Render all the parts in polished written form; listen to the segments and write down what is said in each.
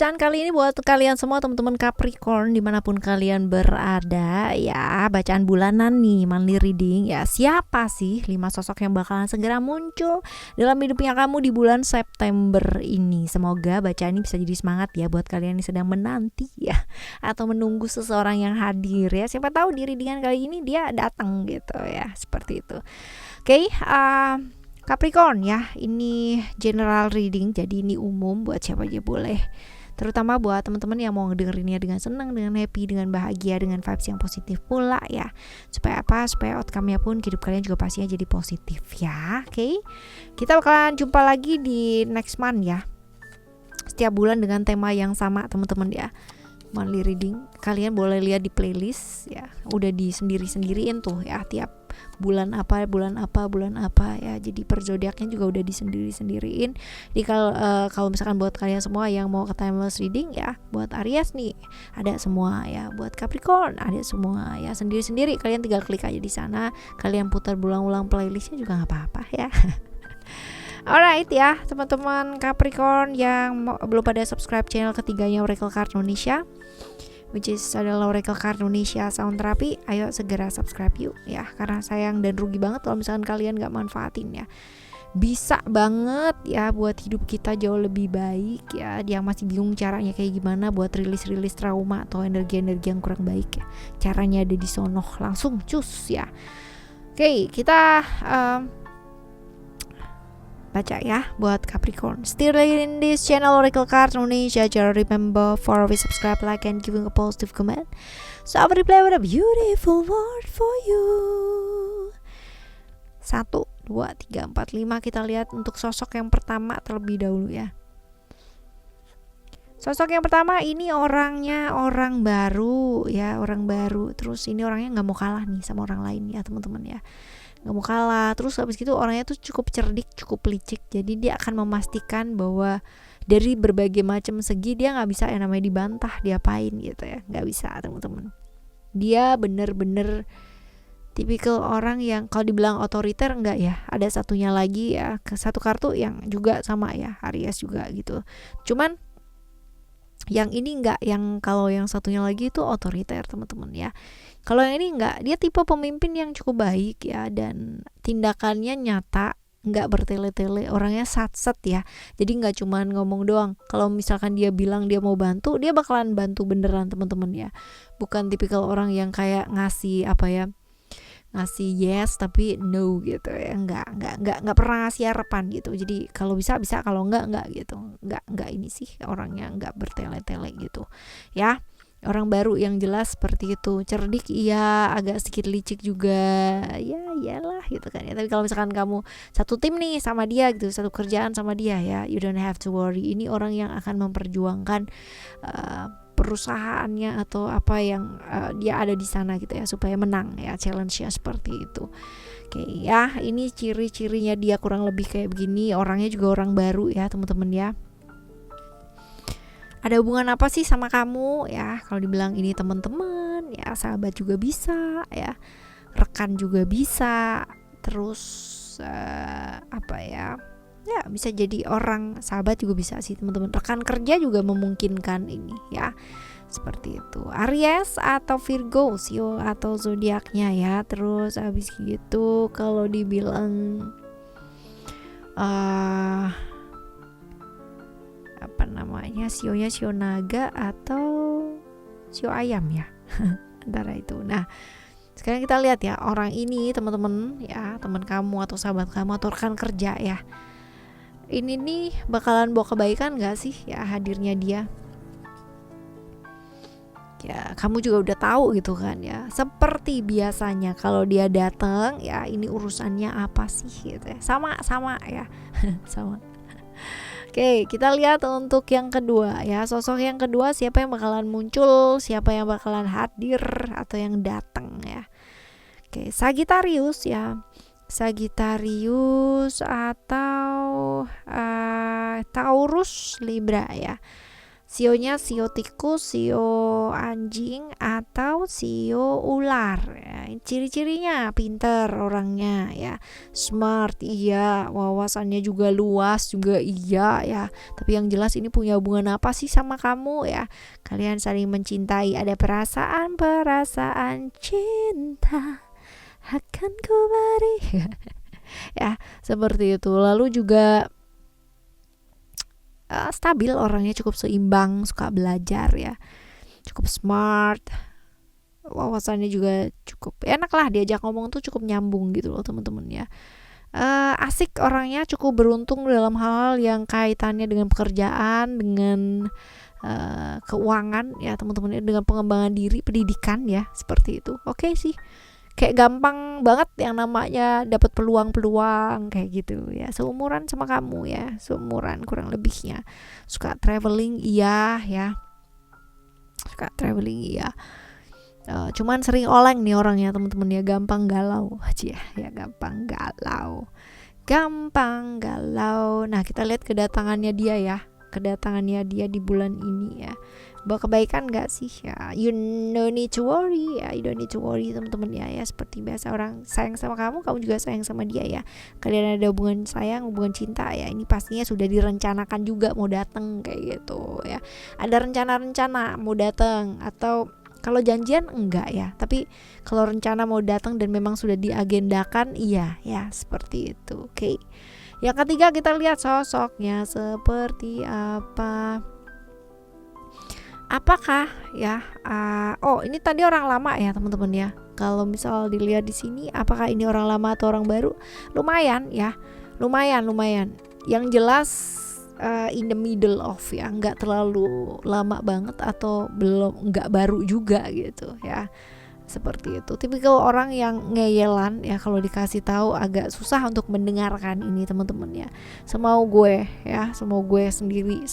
Bacaan kali ini buat kalian semua teman-teman Capricorn dimanapun kalian berada ya. Bacaan bulanan nih, monthly reading ya. Siapa sih 5 sosok yang bakalan segera muncul dalam hidupnya kamu di bulan September ini? Semoga bacaan ini bisa jadi semangat ya buat kalian yang sedang menanti ya, atau menunggu seseorang yang hadir ya. Siapa tahu di readingan kali ini dia datang gitu ya, seperti itu. Oke, Capricorn ya, ini general reading, jadi ini umum buat siapa aja boleh. Terutama buat teman-teman yang mau dengerinnya dengan senang, dengan happy, dengan bahagia, dengan vibes yang positif pula ya. Supaya apa? Supaya outcome-nya pun hidup kalian juga pastinya jadi positif ya. Oke. Kita bakalan jumpa lagi di next month ya. Setiap bulan dengan tema yang sama teman-teman ya. Monthly reading, kalian boleh lihat di playlist ya. Udah di sendiri-sendiriin tuh ya, tiap bulan apa ya. Jadi per zodiaknya juga udah disendiri-sendiriin. Jadi kalau misalkan buat kalian semua yang mau ke timeless reading ya, buat Aries nih ada semua ya, buat Capricorn ada semua ya, sendiri-sendiri. Kalian tinggal klik aja di sana, kalian putar berulang-ulang playlistnya juga nggak apa-apa ya. Alright ya, teman-teman Capricorn yang belum pada subscribe channel ketiganya Oracle Card Indonesia, which is adalah Oracle Card Indonesia Sound Therapy, ayo segera subscribe yuk ya, karena sayang dan rugi banget kalau misalkan kalian gak manfaatin ya. Bisa banget ya buat hidup kita jauh lebih baik ya. Dia masih bingung caranya kayak gimana buat rilis trauma atau energi-energi yang kurang baik ya. Caranya ada di sono, langsung cus ya. Oke, kita baca ya buat Capricorn. Still in this channel Oracle Card Indonesia. Jangan remember for always subscribe, like, and giving a positive comment. So I will play with a beautiful word for you. 1, 2, 3, 4, 5. Kita lihat untuk sosok yang pertama terlebih dahulu ya. Sosok yang pertama ini orangnya orang baru ya, orang baru. Terus ini orangnya nggak mau kalah nih sama orang lain ya teman-teman ya. Nggak mau kalah. Terus habis gitu orangnya tuh cukup cerdik, cukup licik. Jadi dia akan memastikan bahwa dari berbagai macam segi dia nggak bisa yang namanya dibantah, diapain gitu ya, nggak bisa teman-teman. Dia bener-bener tipikal orang yang kalau dibilang otoriter enggak ya. Ada satunya lagi ya, satu kartu yang juga sama ya, Aries juga gitu. Cuman yang ini enggak, yang kalau yang satunya lagi itu otoriter teman-teman ya. Kalau yang ini enggak, dia tipe pemimpin yang cukup baik ya, dan tindakannya nyata, enggak bertele-tele, orangnya sat-set ya. Jadi enggak cuman ngomong doang. Kalau misalkan dia bilang dia mau bantu, dia bakalan bantu beneran teman-teman ya. Bukan tipikal orang yang kayak ngasih ngasih yes tapi no gitu ya. Enggak pernah ngasih harapan gitu. Jadi kalau bisa, kalau enggak gitu. Enggak ini sih orangnya enggak bertele-tele gitu ya. Orang baru yang jelas seperti itu. Cerdik iya, agak sedikit licik juga ya, iyalah gitu kan ya. Tapi kalau misalkan kamu satu tim nih sama dia gitu, satu kerjaan sama dia ya, you don't have to worry. Ini orang yang akan memperjuangkan perusahaannya atau apa yang dia ada di sana gitu ya, supaya menang ya, challenge-nya seperti itu. Oke ya, ini ciri-cirinya dia kurang lebih kayak begini. Orangnya juga orang baru ya teman-teman ya. Ada hubungan apa sih sama kamu ya? Kalau dibilang ini teman-teman ya, sahabat juga bisa ya, rekan juga bisa. Terus apa ya? Ya bisa jadi orang sahabat juga bisa sih teman-teman. Rekan kerja juga memungkinkan ini ya. Seperti itu. Aries atau Virgo, Sio atau zodiaknya ya. Terus habis gitu kalau dibilang apa namanya, sionya sio naga atau sio ayam ya. Antara itu. Nah, sekarang kita lihat ya orang ini teman-teman ya, teman kamu atau sahabat kamu atau rekan kerja ya. Ini nih bakalan bawa kebaikan gak sih ya hadirnya dia? Ya, kamu juga udah tahu gitu kan ya. Seperti biasanya kalau dia datang ya, ini urusannya apa sih gitu ya. Sama ya. Sama. Oke, kita lihat untuk yang kedua ya. Sosok yang kedua siapa yang bakalan muncul, siapa yang bakalan hadir atau yang datang ya. Oke, Sagittarius ya. Sagittarius atau Taurus, Libra ya. Sionya sio tikus, sio anjing atau sio ular ya. ciri-cirinya pinter orangnya ya, smart iya, wawasannya juga luas juga iya ya. Tapi yang jelas ini punya hubungan apa sih sama kamu ya? Kalian saling mencintai, ada perasaan cinta akan ku beri ya, seperti itu. Lalu juga stabil orangnya, cukup seimbang, suka belajar ya, cukup smart, wawasannya juga cukup enak lah, diajak ngomong tuh cukup nyambung gitu loh teman-teman ya. Asik orangnya, cukup beruntung dalam hal yang kaitannya dengan pekerjaan, dengan keuangan ya teman-teman, dengan pengembangan diri, pendidikan ya, seperti itu. Oke sih, kayak gampang banget yang namanya dapat peluang-peluang kayak gitu ya. Seumuran sama kamu ya, seumuran kurang lebihnya. Suka traveling iya ya, suka traveling iya. Cuman sering oleng nih orangnya teman-teman ya, gampang galau aja ya, gampang galau. Nah, kita lihat kedatangannya dia ya, kedatangannya dia di bulan ini ya, bawa kebaikan gak sih ya? You don't need to worry ya, you don't need to worry teman-teman ya. Seperti biasa, orang sayang sama kamu, kamu juga sayang sama dia ya. Kalian ada hubungan sayang, hubungan cinta ya. Ini pastinya sudah direncanakan juga mau datang kayak gitu ya. Ada rencana-rencana mau datang, atau kalau janjian enggak ya, tapi kalau rencana mau datang dan memang sudah diagendakan iya ya, seperti itu. Oke. Yang ketiga, kita lihat sosoknya seperti apa. Apakah ya? Ini tadi orang lama ya teman-teman ya. Kalau misal dilihat di sini, apakah ini orang lama atau orang baru? Lumayan ya, lumayan. Yang jelas in the middle of ya, nggak terlalu lama banget atau belum, nggak baru juga gitu ya, seperti itu. Tipikal orang yang ngeyelan ya, kalau dikasih tahu agak susah untuk mendengarkan ini teman-teman ya. Semau gue sendiri,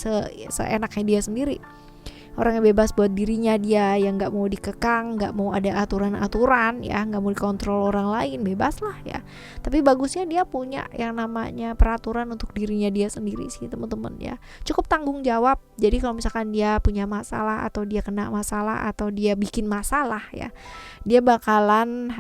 seenaknya dia sendiri. Orang yang bebas buat dirinya dia, yang nggak mau dikekang, nggak mau ada aturan-aturan ya, nggak mau dikontrol orang lain, bebas lah ya. Tapi bagusnya dia punya yang namanya peraturan untuk dirinya dia sendiri sih teman-teman ya. Cukup tanggung jawab. Jadi kalau misalkan dia punya masalah, atau dia kena masalah, atau dia bikin masalah ya, dia bakalan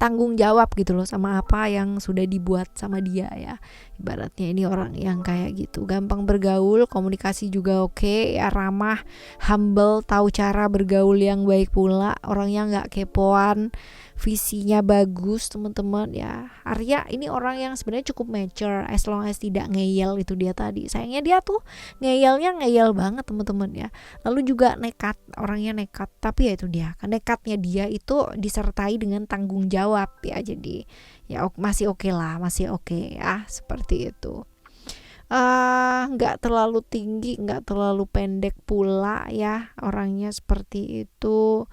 tanggung jawab gitu loh sama apa yang sudah dibuat sama dia ya. Ibaratnya ini orang yang kayak gitu, gampang bergaul, komunikasi juga oke ya, ramah, humble, tahu cara bergaul yang baik pula, orangnya nggak kepoan, visinya bagus teman-teman ya. Arya ini orang yang sebenarnya cukup mature, as long as tidak ngeyel. Itu dia tadi, sayangnya dia tuh ngeyel banget teman-teman ya. Lalu juga nekat, orangnya nekat, tapi ya itu dia, nekatnya dia itu disertai dengan tanggung jawab ya. Jadi ya masih oke lah, masih oke ya, seperti itu. Nggak terlalu tinggi, nggak terlalu pendek pula ya, orangnya seperti itu.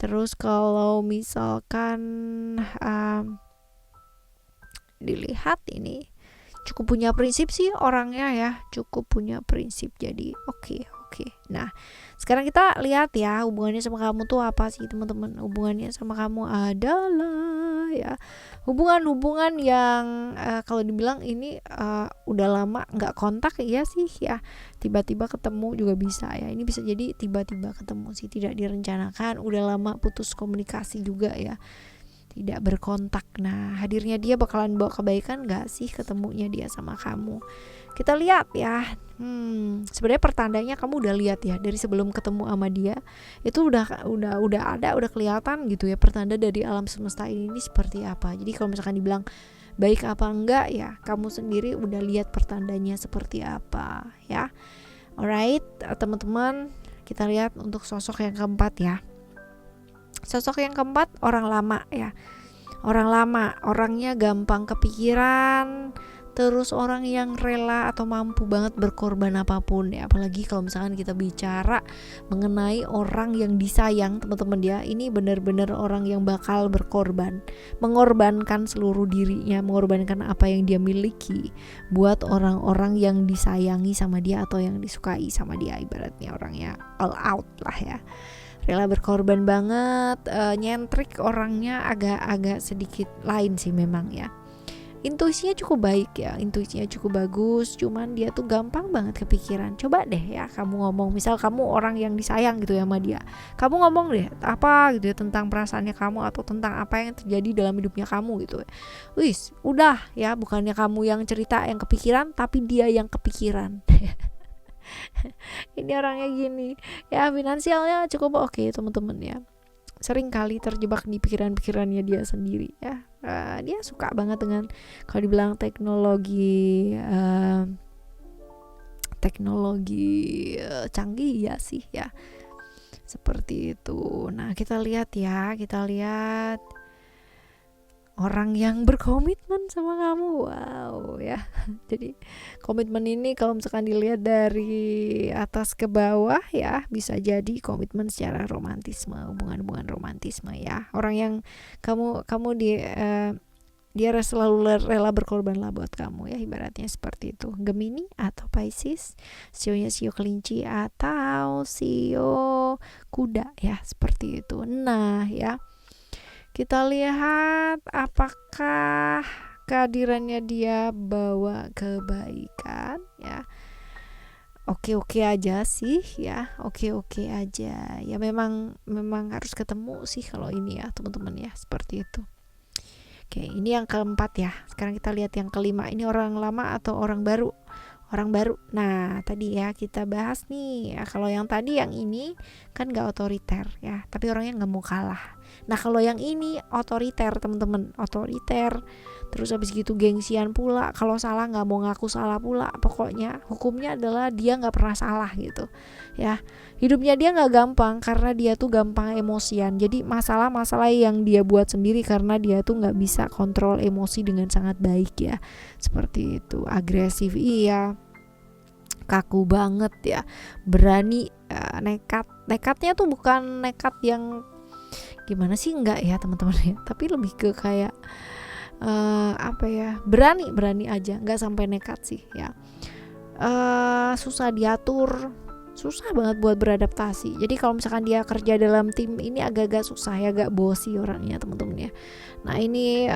Terus kalau misalkan dilihat ini cukup punya prinsip sih orangnya ya, cukup punya prinsip. Jadi oke. Nah, sekarang kita lihat ya, hubungannya sama kamu tuh apa sih teman-teman? Hubungannya sama kamu adalah ya hubungan yang kalau dibilang ini udah lama nggak kontak ya sih ya, tiba-tiba ketemu juga bisa ya. Ini bisa jadi tiba-tiba ketemu sih, tidak direncanakan, udah lama putus komunikasi juga ya, tidak berkontak. Nah, hadirnya dia bakalan bawa kebaikan gak sih ketemunya dia sama kamu? Kita lihat ya. Sebenarnya pertandanya kamu udah lihat ya, dari sebelum ketemu sama dia itu udah kelihatan gitu ya, pertanda dari alam semesta ini seperti apa. Jadi kalau misalkan dibilang baik apa enggak ya, kamu sendiri udah lihat pertandanya seperti apa ya. Alright, teman-teman, kita lihat untuk sosok yang keempat ya. Sosok yang keempat, orang lama ya. Orang lama, orangnya gampang kepikiran, terus orang yang rela atau mampu banget berkorban apapun ya. Apalagi kalau misalkan kita bicara mengenai orang yang disayang teman-teman ya, ini benar-benar orang yang bakal berkorban, mengorbankan seluruh dirinya, mengorbankan apa yang dia miliki buat orang-orang yang disayangi sama dia atau yang disukai sama dia. Ibaratnya orangnya all out lah ya, rela berkorban banget. Nyentrik orangnya agak sedikit lain sih memang ya. intuisinya cukup baik ya, intuisinya cukup bagus, cuman dia tuh gampang banget kepikiran. Coba deh ya kamu ngomong, misal kamu orang yang disayang gitu ya sama dia, kamu ngomong deh apa gitu ya tentang perasaannya kamu atau tentang apa yang terjadi dalam hidupnya kamu gitu. Wis, udah ya, bukannya kamu yang cerita yang kepikiran, tapi dia yang kepikiran. Ini orangnya gini ya, finansialnya cukup oke teman-teman ya, sering kali terjebak di pikiran-pikirannya dia sendiri ya. Dia suka banget dengan, kalau dibilang teknologi canggih ya sih ya, seperti itu. Nah kita lihat orang yang berkomitmen sama kamu, wow ya. Jadi komitmen ini kalau misalkan dilihat dari atas ke bawah ya, bisa jadi komitmen secara romantisme, hubungan romantisme ya. Orang yang dia selalu rela berkorban lah buat kamu ya, ibaratnya seperti itu. Gemini atau Pisces, sionya sio kelinci atau sio kuda ya, seperti itu. Nah ya, kita lihat apakah kehadirannya dia bawa kebaikan ya. Oke aja sih ya, oke aja ya. Memang harus ketemu sih kalau ini ya teman-teman ya, seperti itu. Oke, ini yang keempat ya. Sekarang kita lihat yang kelima. Ini orang lama atau orang baru? Orang baru. Nah tadi ya kita bahas nih ya, kalau yang tadi yang ini kan gak otoriter ya, tapi orangnya gak mau kalah. Nah kalau yang ini otoriter teman-teman, otoriter, terus habis gitu gengsian pula, kalau salah gak mau ngaku salah pula. Pokoknya hukumnya adalah dia gak pernah salah gitu ya. Hidupnya dia gak gampang karena dia tuh gampang emosian. Jadi masalah-masalah yang dia buat sendiri karena dia tuh gak bisa kontrol emosi dengan sangat baik ya, seperti itu. Agresif iya, kaku banget ya, berani, nekatnya tuh bukan nekat yang gimana sih, enggak ya teman-teman ya, tapi lebih ke kayak berani aja, nggak sampai nekat sih ya. Susah diatur, susah banget buat beradaptasi. Jadi kalau misalkan dia kerja dalam tim ini agak-agak susah ya, agak bosi orangnya teman-teman ya. Nah ini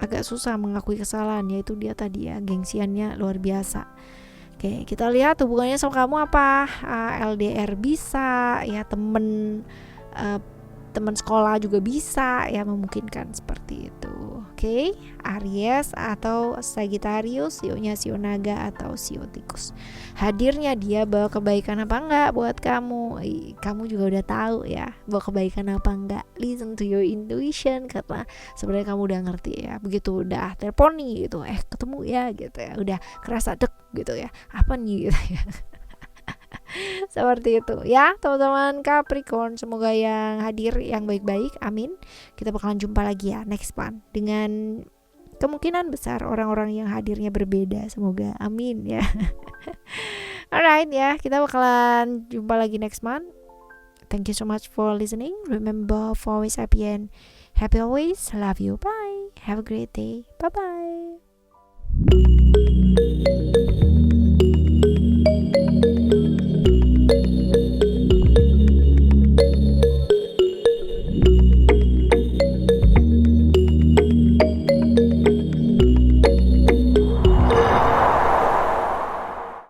agak susah mengakui kesalahan, yaitu dia tadi ya, gengsiannya luar biasa. Oke, kita lihat hubungannya sama kamu apa. LDR bisa ya, temen sekolah juga bisa ya, memungkinkan seperti itu. Oke, Aries atau Sagittarius, sionya sio naga atau sio tikus. Hadirnya dia bawa kebaikan apa enggak buat kamu? Kamu juga udah tahu ya bawa kebaikan apa enggak. Listen to your intuition, karena sebenarnya kamu udah ngerti ya. Begitu udah telepon nih gitu, ketemu ya gitu ya, udah kerasa dek gitu ya, apa nih gitu ya. Seperti itu ya teman-teman Capricorn, semoga yang hadir yang baik-baik, amin. Kita bakalan jumpa lagi ya next month, dengan kemungkinan besar orang-orang yang hadirnya berbeda, semoga amin ya. Alright ya, kita bakalan jumpa lagi next month. Thank you so much for listening. Remember for always happy and happy always. Love you. Bye. Have a great day. Bye bye.